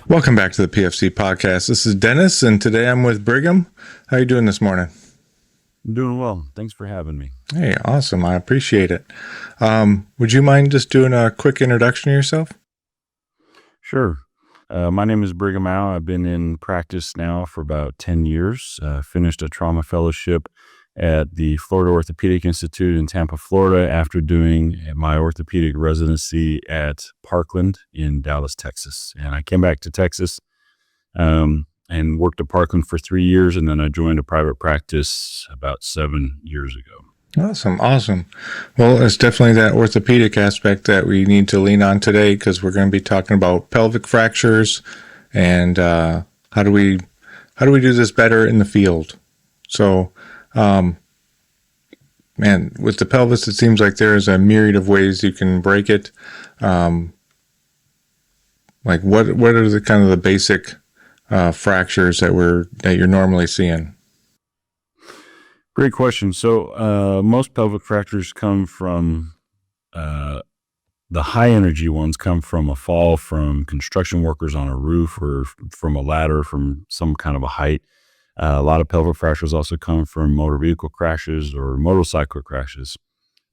Welcome back to the PFC Podcast. This is Dennis, and today I'm with Brigham. How are you doing this morning? I'm doing well. Thanks for having me. Hey, awesome. I appreciate it. Would you mind just doing a quick introduction of yourself? Sure. My name is Brigham Au. I've been in practice now for about 10 years. Finished a trauma fellowship at the Florida Orthopedic Institute in Tampa, Florida, after doing my orthopedic residency at Parkland in Dallas, Texas. And I came back to Texas and worked at Parkland for 3 years, and then I joined a private practice about 7 years ago. Awesome. Well, it's definitely that orthopedic aspect that we need to lean on today, because we're going to be talking about pelvic fractures and how do we do this better in the field. So, with the pelvis, it seems like there is a myriad of ways you can break it. Like what are the kind of the basic fractures that you're normally seeing? Great question. So most pelvic fractures come from the high energy ones come from a fall from construction workers on a roof or from a ladder from some kind of a height. A lot of pelvic fractures also come from motor vehicle crashes or motorcycle crashes.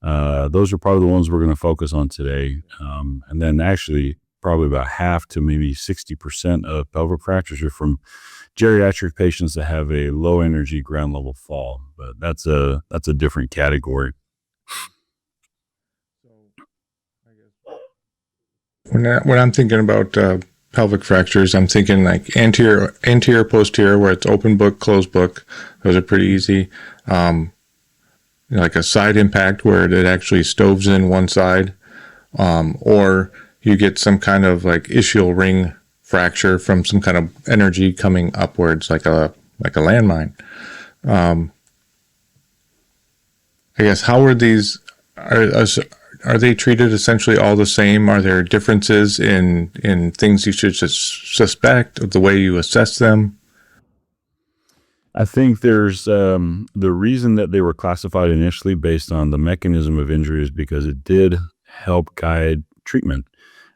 Those are probably the ones we're going to focus on today. And then actually probably about half to maybe 60% of pelvic fractures are from geriatric patients that have a low energy ground level fall, but that's a different category. When I'm thinking about pelvic fractures, I'm thinking like anterior, posterior, where it's open book, closed book. Those are pretty easy. Like a side impact where it actually stoves in one side, or you get some kind of like ischial ring fracture from some kind of energy coming upwards, like a landmine. I guess, how are these? Are they treated essentially all the same? Are there differences in things you should suspect, or the way you assess them? I think there's the reason that they were classified initially based on the mechanism of injury is because it did help guide treatment.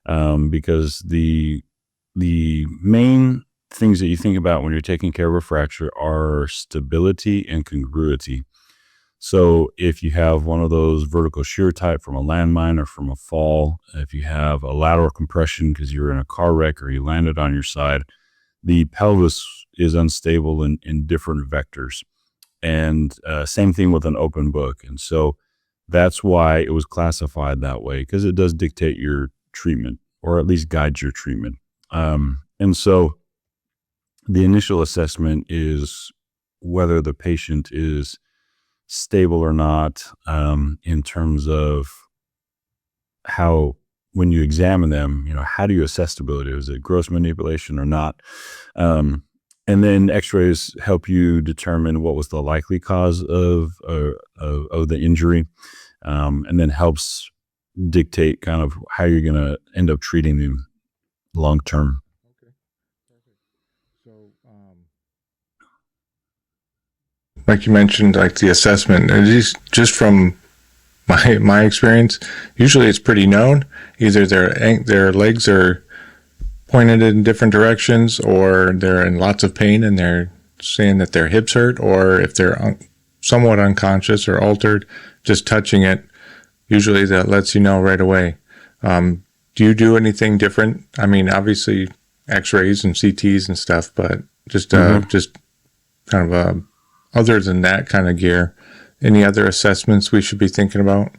Because the main things that you think about when you're taking care of a fracture are stability and congruity. So if you have one of those vertical shear type from a landmine or from a fall, if you have a lateral compression because you were in a car wreck or you landed on your side, the pelvis is unstable in different vectors. And same thing with an open book. And so that's why it was classified that way, because it does dictate your treatment, or at least guide your treatment. And so the initial assessment is whether the patient is stable or not, in terms of how, when you examine them, how do you assess stability? Is it gross manipulation or not? And then x-rays help you determine what was the likely cause of the injury, and then helps dictate kind of how you're going to end up treating them long term. Okay, perfect. So, like you mentioned, like the assessment, at least just from my experience, usually it's pretty known. Either their legs are pointed in different directions, or they're in lots of pain and they're saying that their hips hurt, or if they're somewhat unconscious or altered, just touching it, usually that lets you know right away. Do you do anything different? I mean, obviously x-rays and CTs and stuff, but just kind of other than that kind of gear, any other assessments we should be thinking about?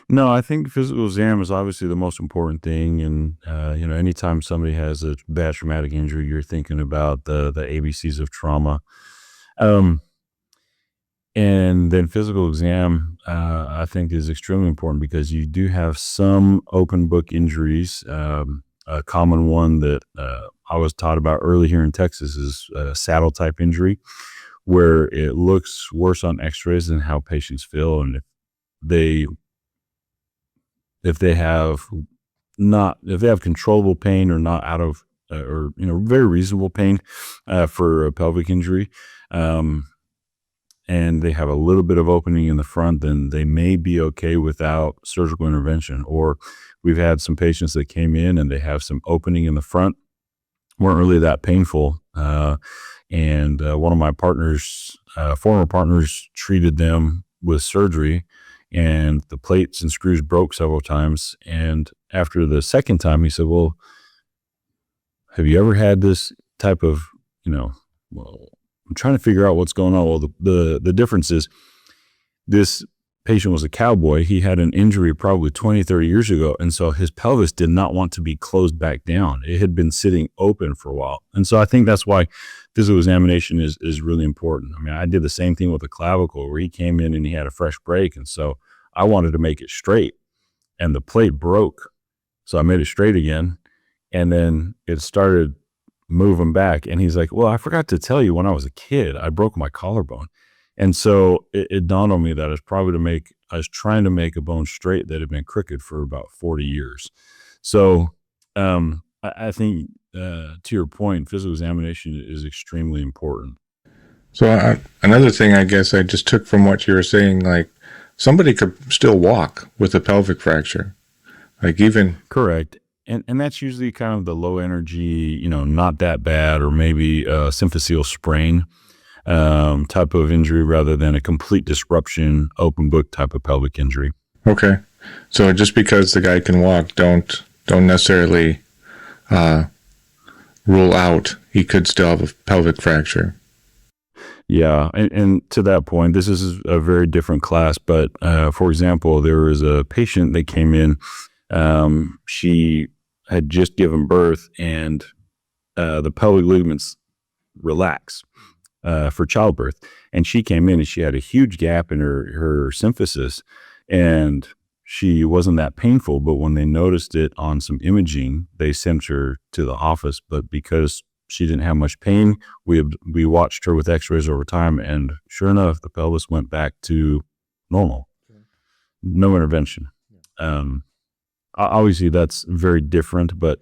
No, I think physical exam is obviously the most important thing. And, anytime somebody has a bad traumatic injury, you're thinking about the ABCs of trauma. And then physical exam, I think is extremely important because you do have some open book injuries. A common one that I was taught about early here in Texas is a saddle type injury, where it looks worse on x-rays than how patients feel. And if they have controllable pain or not out of, or very reasonable pain for a pelvic injury, and they have a little bit of opening in the front, then they may be okay without surgical intervention. Or we've had some patients that came in and they have some opening in the front weren't really that painful. And one of my partners, former partners, treated them with surgery, and the plates and screws broke several times. And after the second time, he said, well, have you ever had this type of, well, I'm trying to figure out what's going on. Well, the difference is this patient was a cowboy. He had an injury probably 20, 30 years ago. And so his pelvis did not want to be closed back down. It had been sitting open for a while. And so I think that's why physical examination is really important. I mean, I did the same thing with the clavicle where he came in and he had a fresh break. And so I wanted to make it straight, and the plate broke. So I made it straight again. And then it started moving back. And he's like, well, I forgot to tell you, when I was a kid, I broke my collarbone. And so it dawned on me that I was trying to make a bone straight that had been crooked for about 40 years. So I think to your point, physical examination is extremely important. So another thing I guess I just took from what you were saying, like somebody could still walk with a pelvic fracture, like even. Correct. And that's usually kind of the low energy, not that bad, or maybe a symphyseal sprain type of injury rather than a complete disruption, open book type of pelvic injury. Okay. So just because the guy can walk, don't necessarily rule out he could still have a pelvic fracture. Yeah. And to that point, this is a very different class. But for example, there was a patient that came in. She had just given birth, and the pelvic ligaments relax for childbirth. And she came in and she had a huge gap in her symphysis, and she wasn't that painful. But when they noticed it on some imaging, they sent her to the office. But because she didn't have much pain, we watched her with x-rays over time, and sure enough, the pelvis went back to normal. No intervention. Obviously, that's very different, but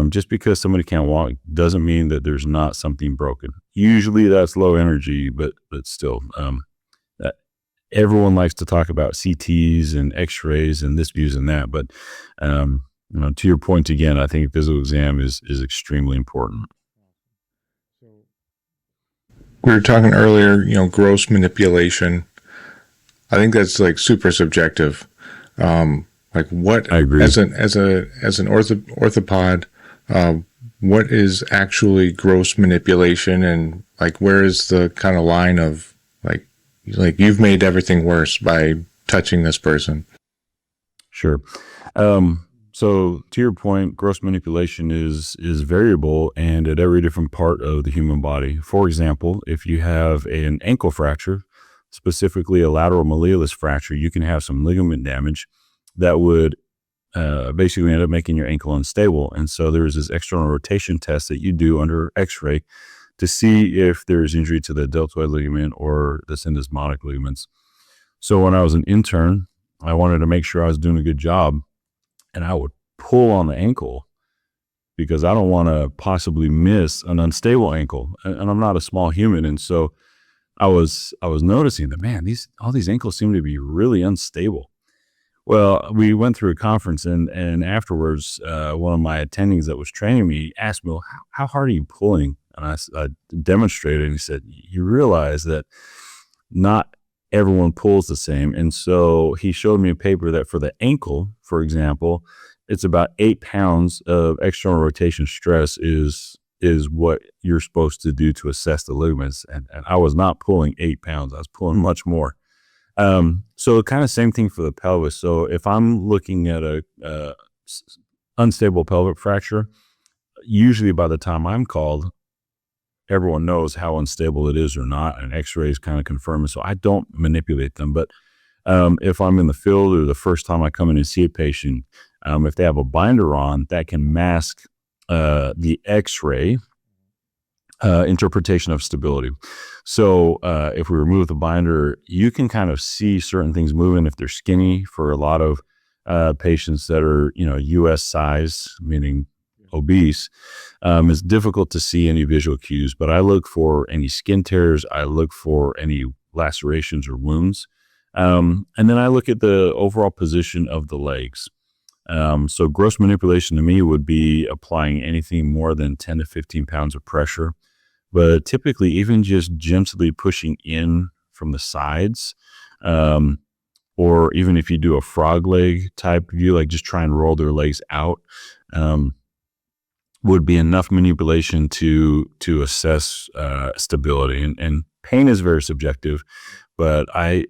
just because somebody can't walk doesn't mean that there's not something broken. Usually that's low energy, but still, everyone likes to talk about CTs and x-rays and this views and that. But, to your point again, I think physical exam is extremely important. We were talking earlier, gross manipulation. I think that's like super subjective. Like what, I agree. as an orthopod, what is actually gross manipulation, and like where is the kind of line of like you've made everything worse by touching this person? Sure. So to your point, gross manipulation is variable and at every different part of the human body. For example, if you have an ankle fracture, specifically a lateral malleolus fracture, you can have some ligament damage that would basically end up making your ankle unstable. And so there's this external rotation test that you do under x-ray to see if there's injury to the deltoid ligament or the syndesmotic ligaments. So when I was an intern, I wanted to make sure I was doing a good job, and I would pull on the ankle because I don't want to possibly miss an unstable ankle. And I'm not a small human. And so I was noticing that, man, all these ankles seem to be really unstable. Well, we went through a conference, and afterwards, one of my attendings that was training me asked me, well, how hard are you pulling? And I demonstrated, and he said, you realize that not everyone pulls the same. And so he showed me a paper that for the ankle, for example, it's about 8 pounds of external rotation stress is what you're supposed to do to assess the ligaments. And I was not pulling 8 pounds. I was pulling much more. So kind of same thing for the pelvis. So if I'm looking at a unstable pelvic fracture, usually by the time I'm called, everyone knows how unstable it is or not, and x-rays kind of confirm it. So I don't manipulate them. But if I'm in the field or the first time I come in and see a patient, if they have a binder on, that can mask the x-ray interpretation of stability. So if we remove the binder, you can kind of see certain things moving if they're skinny. For a lot of patients that are, US size, meaning obese, it's difficult to see any visual cues, but I look for any skin tears. I look for any lacerations or wounds. And then I look at the overall position of the legs. So gross manipulation to me would be applying anything more than 10 to 15 pounds of pressure, but typically even just gently pushing in from the sides, or even if you do a frog leg type view, like just try and roll their legs out, would be enough manipulation to assess stability. And pain is very subjective, but I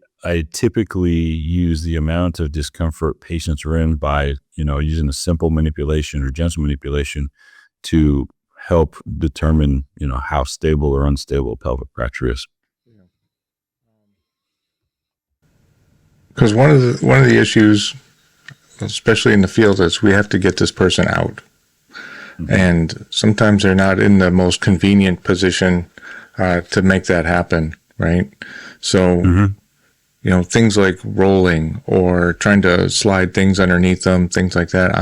typically use the amount of discomfort patients are in by, using a simple manipulation or gentle manipulation to help determine, how stable or unstable a pelvic fracture is. Because one of the issues, especially in the field, is we have to get this person out. Mm-hmm. And sometimes they're not in the most convenient position to make that happen, right? So, mm-hmm. Things like rolling or trying to slide things underneath them, things like that.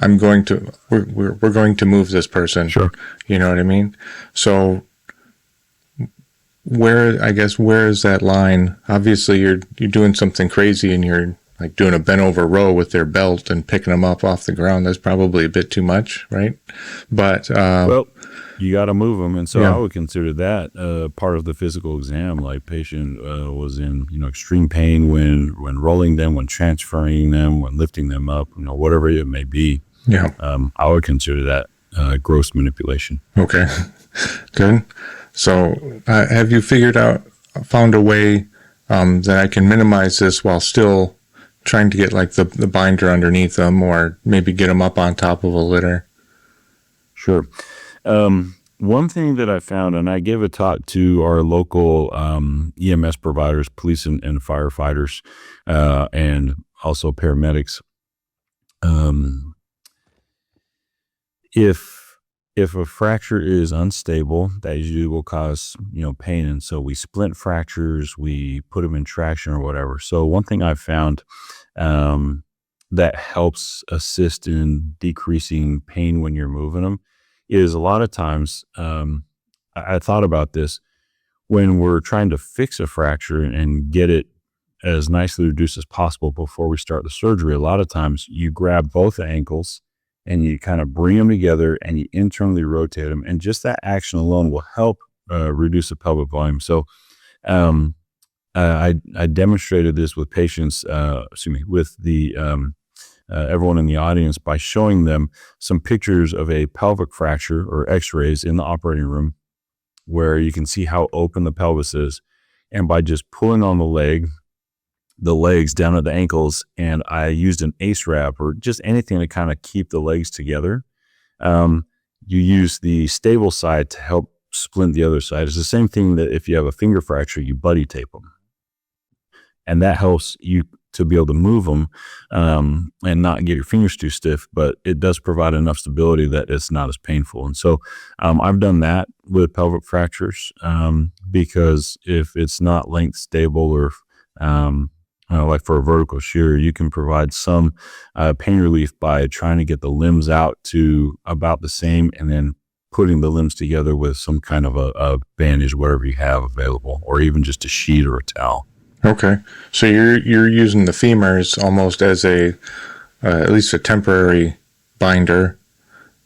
We're going to move this person. Sure. You know what I mean? So where is that line? Obviously you're doing something crazy and you're like doing a bent over row with their belt and picking them up off the ground. That's probably a bit too much, right? But, well, you got to move them. And so I would consider that part of the physical exam. Like patient was in, extreme pain when rolling them, when transferring them, when lifting them up, whatever it may be. Yeah. I would consider that gross manipulation. Okay. Good. So have you found a way that I can minimize this while still trying to get like the binder underneath them, or maybe get them up on top of a litter? Sure. One thing that I found, and I gave a talk to our local EMS providers, police and firefighters, and also paramedics. If a fracture is unstable, that usually will cause, pain. And so we splint fractures, we put them in traction or whatever. So one thing I've found that helps assist in decreasing pain when you're moving them is a lot of times, I thought about this, when we're trying to fix a fracture and get it as nicely reduced as possible before we start the surgery, a lot of times you grab both ankles and you kind of bring them together and you internally rotate them. And just that action alone will help reduce the pelvic volume. So I demonstrated this with patients, with the everyone in the audience by showing them some pictures of a pelvic fracture or x-rays in the operating room where you can see how open the pelvis is. And by just pulling on the legs down at the ankles, and I used an ACE wrap or just anything to kind of keep the legs together. You use the stable side to help splint the other side. It's the same thing that if you have a finger fracture, you buddy tape them. And that helps you to be able to move them and not get your fingers too stiff, but it does provide enough stability that it's not as painful. And so I've done that with pelvic fractures because if it's not length stable or like for a vertical shear, you can provide some pain relief by trying to get the limbs out to about the same and then putting the limbs together with some kind of a bandage, whatever you have available, or even just a sheet or a towel. Okay. So you're using the femurs almost as at least a temporary binder,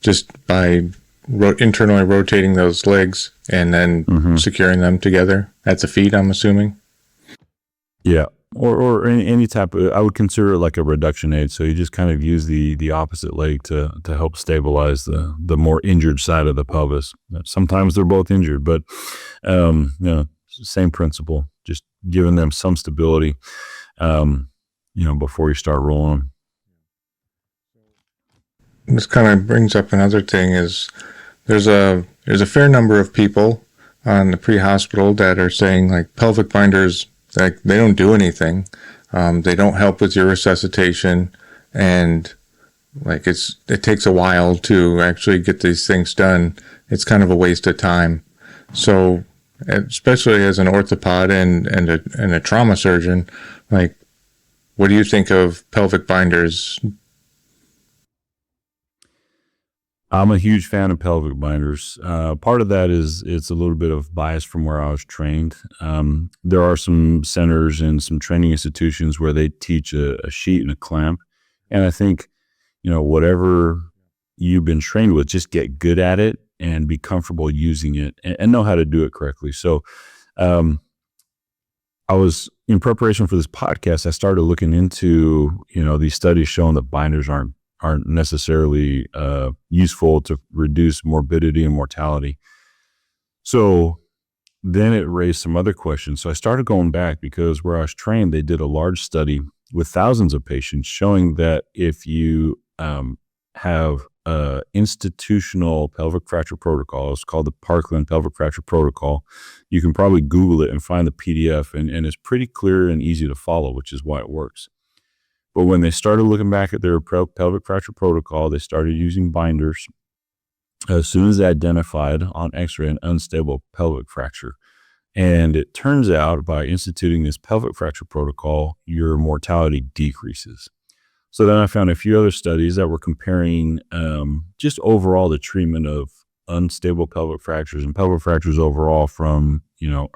just by internally rotating those legs and then securing them together at the feet, I'm assuming? Yeah. Or any type of, I would consider it like a reduction aid. So you just kind of use the opposite leg to help stabilize the more injured side of the pelvis. Sometimes they're both injured, but same principle, just giving them some stability, before you start rolling them. This kind of brings up another thing is there's a fair number of people on the pre-hospital that are saying like pelvic binders, like they don't do anything. They don't help with your resuscitation, and like it takes a while to actually get these things done. It's kind of a waste of time. So, especially as an orthopod and a trauma surgeon, like, what do you think of pelvic binders? I'm a huge fan of pelvic binders. Part of that is it's a little bit of bias from where I was trained. There are some centers and some training institutions where they teach a sheet and a clamp. And I think, whatever you've been trained with, just get good at it and be comfortable using it and know how to do it correctly. So, I was in preparation for this podcast, I started looking into, these studies showing that binders aren't necessarily useful to reduce morbidity and mortality. So then it raised some other questions. So I started going back because where I was trained, they did a large study with thousands of patients showing that if you have a institutional pelvic fracture protocol, it's called the Parkland pelvic fracture protocol. You can probably Google it and find the PDF, and it's pretty clear and easy to follow, which is why it works. But when they started looking back at their pelvic fracture protocol, they started using binders as soon as they identified on x-ray an unstable pelvic fracture. And it turns out by instituting this pelvic fracture protocol, your mortality decreases. So then I found a few other studies that were comparing just overall the treatment of unstable pelvic fractures and pelvic fractures overall from,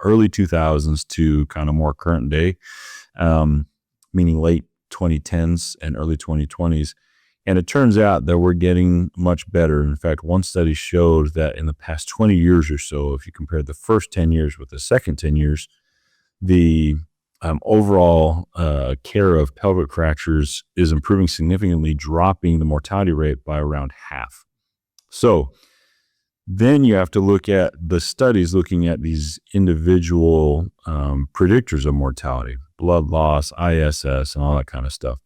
early 2000s to kind of more current day, meaning late 2010s and early 2020s. And it turns out that we're getting much better. In fact, one study showed that in the past 20 years or so, if you compare the first 10 years with the second 10 years, the overall care of pelvic fractures is improving significantly, dropping the mortality rate by around half. So then you have to look at the studies looking at these individual predictors of mortality, blood loss, ISS, and all that kind of stuff.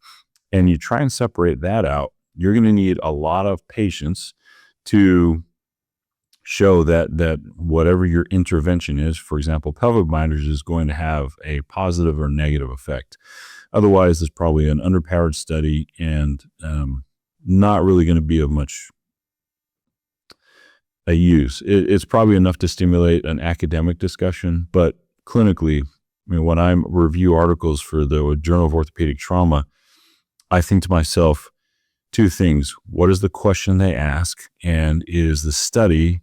And you try and separate that out. You're going to need a lot of patients to show that whatever your intervention is, for example, pelvic binders, is going to have a positive or negative effect. Otherwise, it's probably an underpowered study and not really going to be of much a use. It's probably enough to stimulate an academic discussion, but clinically, when I review articles for the Journal of Orthopedic Trauma, I think to myself, two things. What is the question they ask? And is the study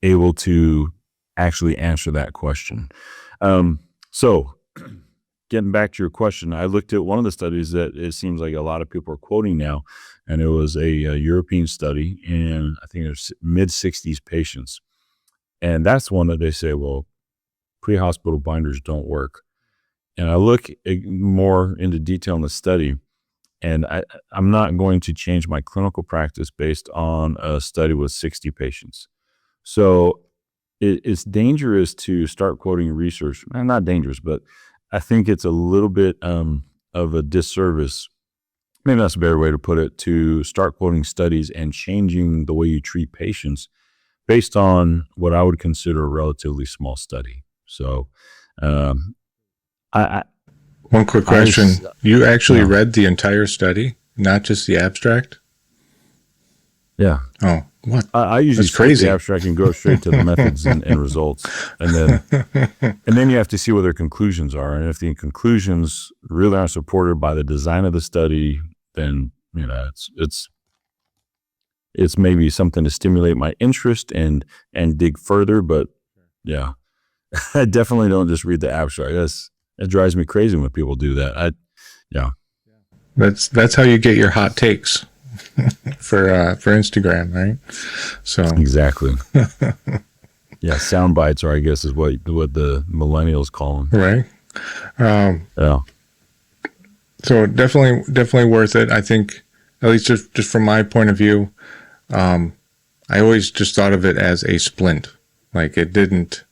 able to actually answer that question? So getting back to your question, I looked at one of the studies that it seems like a lot of people are quoting now, and it was a European study, and I think it was mid-60s patients. And that's one that they say, well, pre-hospital binders don't work. And I look more into detail in the study, and I'm not going to change my clinical practice based on a study with 60 patients. So it's dangerous to start quoting research. Not dangerous, but I think it's a little bit of a disservice. Maybe that's a better way to put it, to start quoting studies and changing the way you treat patients based on what I would consider a relatively small study. So one quick question. You actually read the entire study, not just the abstract? Yeah. Oh, what? I usually skip the abstract and go straight to the methods and results. And then you have to see what their conclusions are. And if the conclusions really aren't supported by the design of the study, then, it's maybe something to stimulate my interest and dig further. But yeah, I definitely don't just read the abstract. It drives me crazy when people do that. That's how you get your hot takes for Instagram, right? So exactly. Yeah, sound bites, or I guess is what the millennials call them, right? Yeah. So definitely worth it. I think, at least just from my point of view, I always just thought of it as a splint. Like, it didn't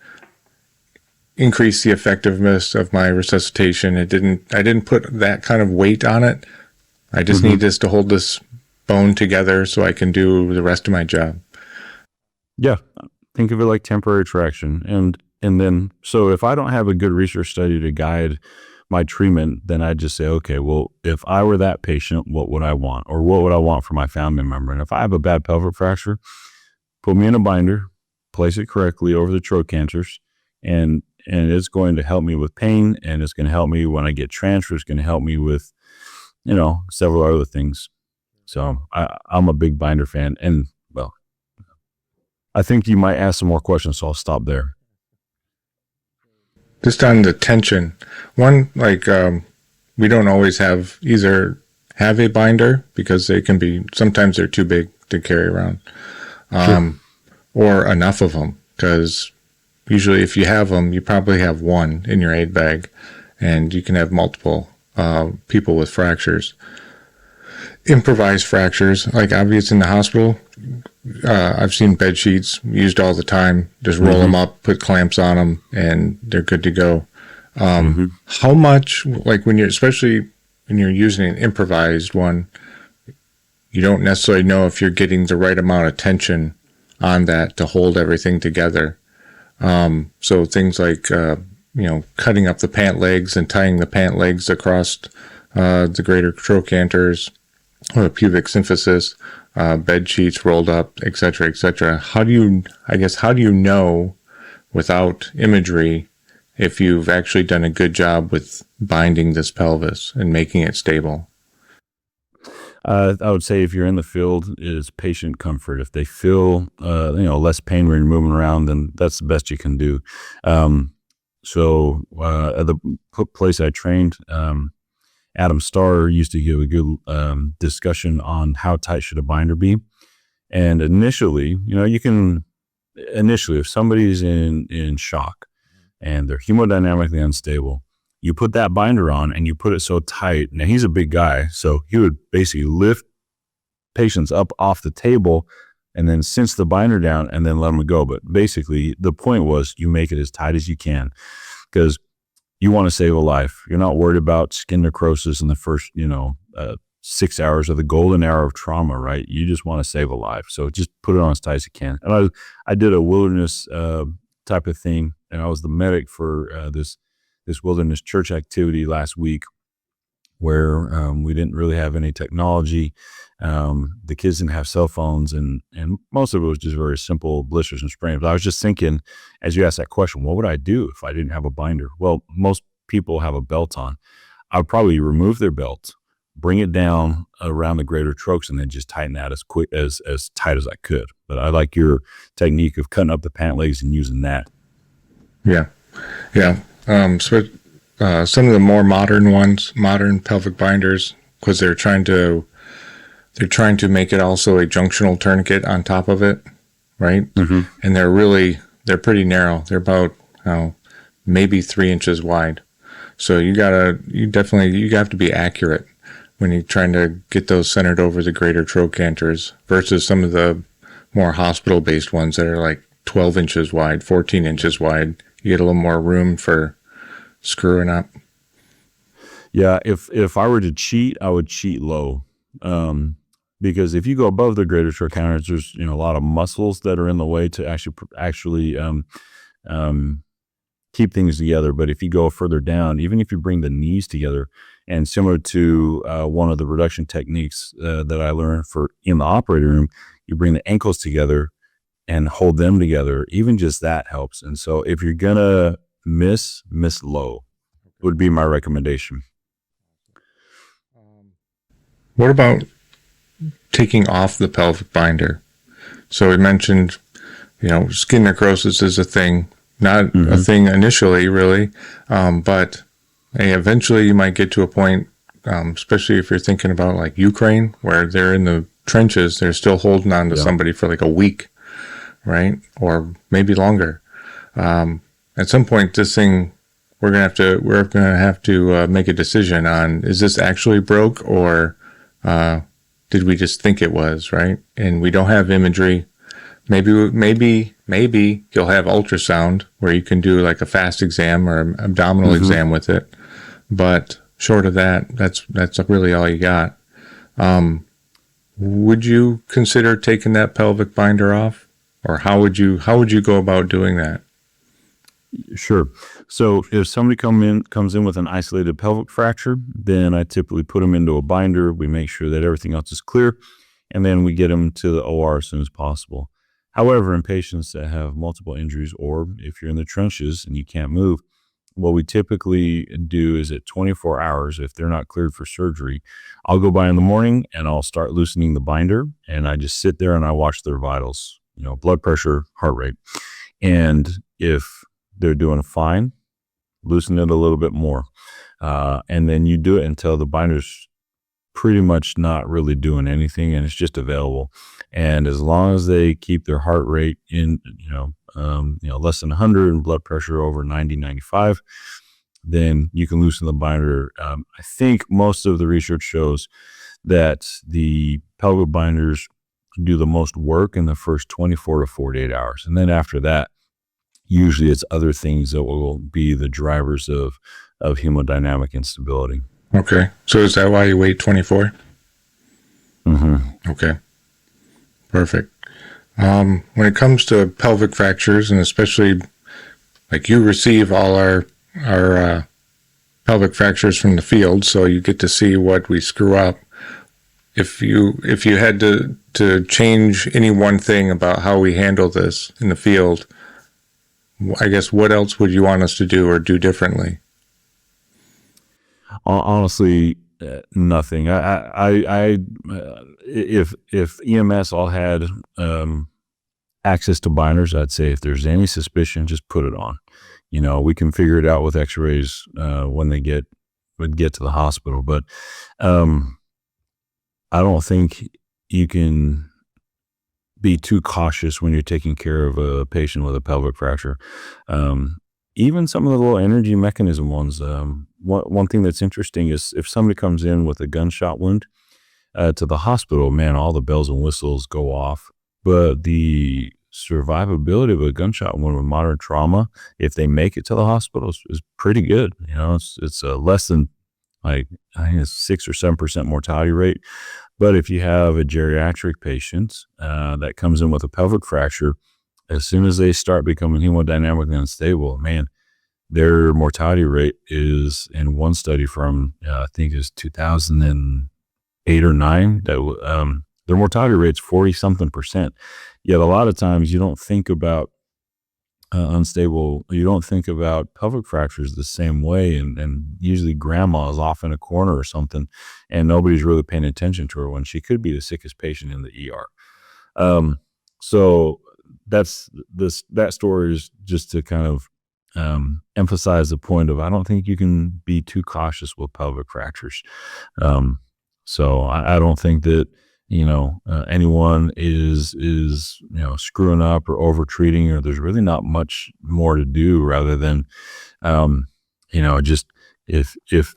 increase the effectiveness of my resuscitation. I didn't put that kind of weight on it. I just need this to hold this bone together so I can do the rest of my job. Yeah. Think of it like temporary traction. And then, so if I don't have a good research study to guide my treatment, then I just say, okay, well, if I were that patient, what would I want? Or what would I want for my family member? And if I have a bad pelvic fracture, put me in a binder, place it correctly over the trochanters, and it's going to help me with pain, and it's going to help me when I get transfer. It's going to help me with, several other things. So I'm a big binder fan. And, well, I think you might ask some more questions, so I'll stop there. Just on the tension, one, we don't always have either have a binder because sometimes they're too big to carry around, Sure. or enough of them, because usually if you have them, you probably have one in your aid bag, and you can have multiple people with fractures. Improvised fractures, like obvious in the hospital, I've seen bed sheets used all the time. Just roll them up, put clamps on them, and they're good to go. How much, like especially when you're using an improvised one, you don't necessarily know if you're getting the right amount of tension on that to hold everything together. So things like, cutting up the pant legs and tying the pant legs across the greater trochanters or pubic symphysis, bed sheets rolled up, et cetera, et cetera. How do you know without imagery if you've actually done a good job with binding this pelvis and making it stable? I would say if you're in the field, is patient comfort. If they feel less pain when you're moving around, then that's the best you can do. So at the place I trained, Adam Starr used to give a good discussion on how tight should a binder be. And initially, if somebody's in shock and they're hemodynamically unstable, you put that binder on and you put it so tight. Now, he's a big guy, so he would basically lift patients up off the table and then cinch the binder down and then let them go. But basically, the point was you make it as tight as you can because you want to save a life. You're not worried about skin necrosis in the first, 6 hours of the golden hour of trauma, right? You just want to save a life. So just put it on as tight as you can. And I did a wilderness type of thing, and I was the medic for this wilderness church activity last week where we didn't really have any technology. The kids didn't have cell phones, and most of it was just very simple blisters and sprains. But I was just thinking, as you asked that question, what would I do if I didn't have a binder? Well, most people have a belt on. I would probably remove their belt, bring it down around the greater trochs, and then just tighten that as tight as I could. But I like your technique of cutting up the pant legs and using that. Yeah. Some of the more modern pelvic binders, because they're trying to make it also a junctional tourniquet on top of it, right? Mm-hmm. And they're pretty narrow. They're about maybe 3 inches wide. So you have to be accurate when you're trying to get those centered over the greater trochanters versus some of the more hospital-based ones that are like 12 inches wide, 14 inches wide. You get a little more room for screwing up. Yeah, if I were to cheat, I would cheat low. Because if you go above the greater trochanters, there's a lot of muscles that are in the way to actually keep things together. But if you go further down, even if you bring the knees together, and similar to one of the reduction techniques that I learned in the operating room, you bring the ankles together and hold them together. Even just that helps. And so if you're gonna miss low would be my recommendation. What about taking off the pelvic binder? So we mentioned, skin necrosis is a thing, not a thing initially, really, but eventually you might get to a point, especially if you're thinking about like Ukraine, where they're in the trenches, they're still holding on to somebody for like a week, right? Or maybe longer. At some point, this thing, we're gonna have to make a decision on: is this actually broke, or did we just think it was, right? And we don't have imagery. Maybe you'll have ultrasound where you can do like a fast exam or an abdominal exam with it. But short of that, that's really all you got. Would you consider taking that pelvic binder off, or how would you go about doing that? Sure. So if somebody comes in with an isolated pelvic fracture, then I typically put them into a binder. We make sure that everything else is clear, and then we get them to the OR as soon as possible. However, in patients that have multiple injuries, or if you're in the trenches and you can't move, what we typically do is at 24 hours, if they're not cleared for surgery, I'll go by in the morning and I'll start loosening the binder, and I just sit there and I watch their vitals, blood pressure, heart rate. And if they're doing fine, loosen it a little bit more. And then you do it until the binder's pretty much not really doing anything, and it's just available. And as long as they keep their heart rate in, less than 100 and blood pressure over 90, 95, then you can loosen the binder. I think most of the research shows that the pelvic binders do the most work in the first 24 to 48 hours. And then after that, usually it's other things that will be the drivers of hemodynamic instability. Okay. So is that why you wait 24? Mm-hmm. Okay. Perfect. When it comes to pelvic fractures, and especially like you receive all our pelvic fractures from the field, so you get to see what we screw up. If you had to change any one thing about how we handle this in the field, I guess what else would you want us to do or do differently? Honestly, nothing. If EMS all had access to binders, I'd say if there's any suspicion, just put it on. We can figure it out with X-rays when they would get to the hospital. But I don't think you can be too cautious when you're taking care of a patient with a pelvic fracture. Even some of the low energy mechanism ones. One thing that's interesting is if somebody comes in with a gunshot wound to the hospital, man, all the bells and whistles go off. But the survivability of a gunshot wound with moderate trauma, if they make it to the hospital, is pretty good. It's less than, I think it's 6 or 7% mortality rate. But if you have a geriatric patient that comes in with a pelvic fracture, as soon as they start becoming hemodynamically unstable, man, their mortality rate is, in one study from I think it's 2008 or 9, that their mortality rate's 40-something%. Yet a lot of times you don't think about you don't think about pelvic fractures the same way, and usually grandma is off in a corner or something, and nobody's really paying attention to her when she could be the sickest patient in the ER. So that story is just to kind of emphasize the point of, I don't think you can be too cautious with pelvic fractures. So I don't think that anyone is screwing up or over treating, or there's really not much more to do rather than just if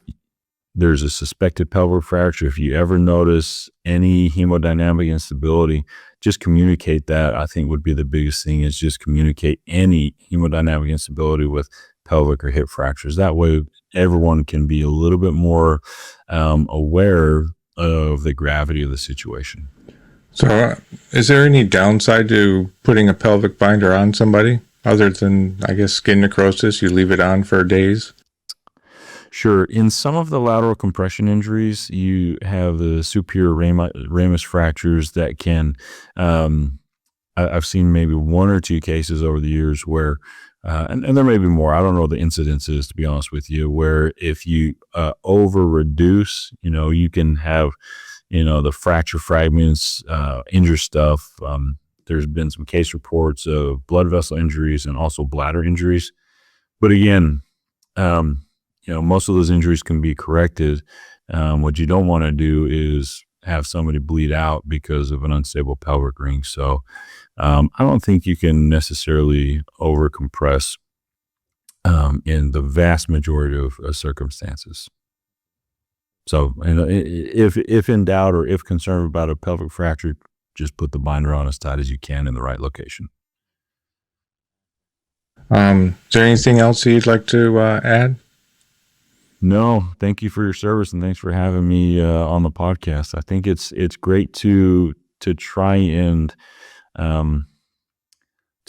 there's a suspected pelvic fracture, if you ever notice any hemodynamic instability, just communicate that. I think would be the biggest thing, is just communicate any hemodynamic instability with pelvic or hip fractures. That way everyone can be a little bit more aware of the gravity of the situation. So is there any downside to putting a pelvic binder on somebody other than, I guess, skin necrosis? You leave it on for days? Sure. In some of the lateral compression injuries, you have the superior ramus fractures that can, I've seen maybe 1 or 2 cases over the years where, and there may be more, I don't know the incidences, to be honest with you, where if you over reduce, you can have, the fracture fragments, injure stuff. There's been some case reports of blood vessel injuries and also bladder injuries. But again, most of those injuries can be corrected. What you don't want to do is have somebody bleed out because of an unstable pelvic ring. So I don't think you can necessarily overcompress in the vast majority of circumstances. So if in doubt or if concerned about a pelvic fracture, just put the binder on as tight as you can in the right location. Is there anything else you'd like to add? No, thank you for your service, and thanks for having me on the podcast. I think it's great to try and to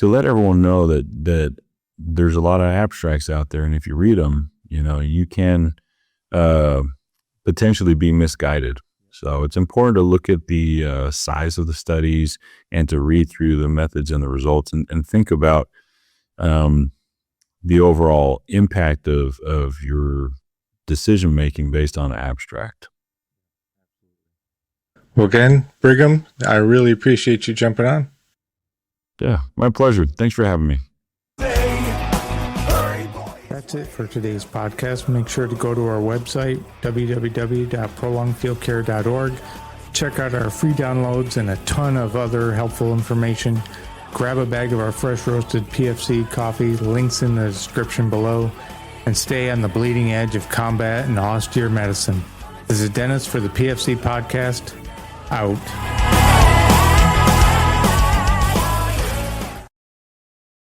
let everyone know that there's a lot of abstracts out there, and if you read them, you can potentially be misguided. So it's important to look at the size of the studies and to read through the methods and the results, and think about the overall impact of your decision making based on abstract. Well, again, Brigham, I really appreciate you jumping on. Yeah, my pleasure. Thanks for having me. That's it for today's podcast. Make sure to go to our website, www.prolongedfieldcare.org. Check out our free downloads and a ton of other helpful information. Grab a bag of our fresh roasted PFC coffee, links in the description below, and stay on the bleeding edge of combat and austere medicine. This is Dennis for the PFC Podcast, out.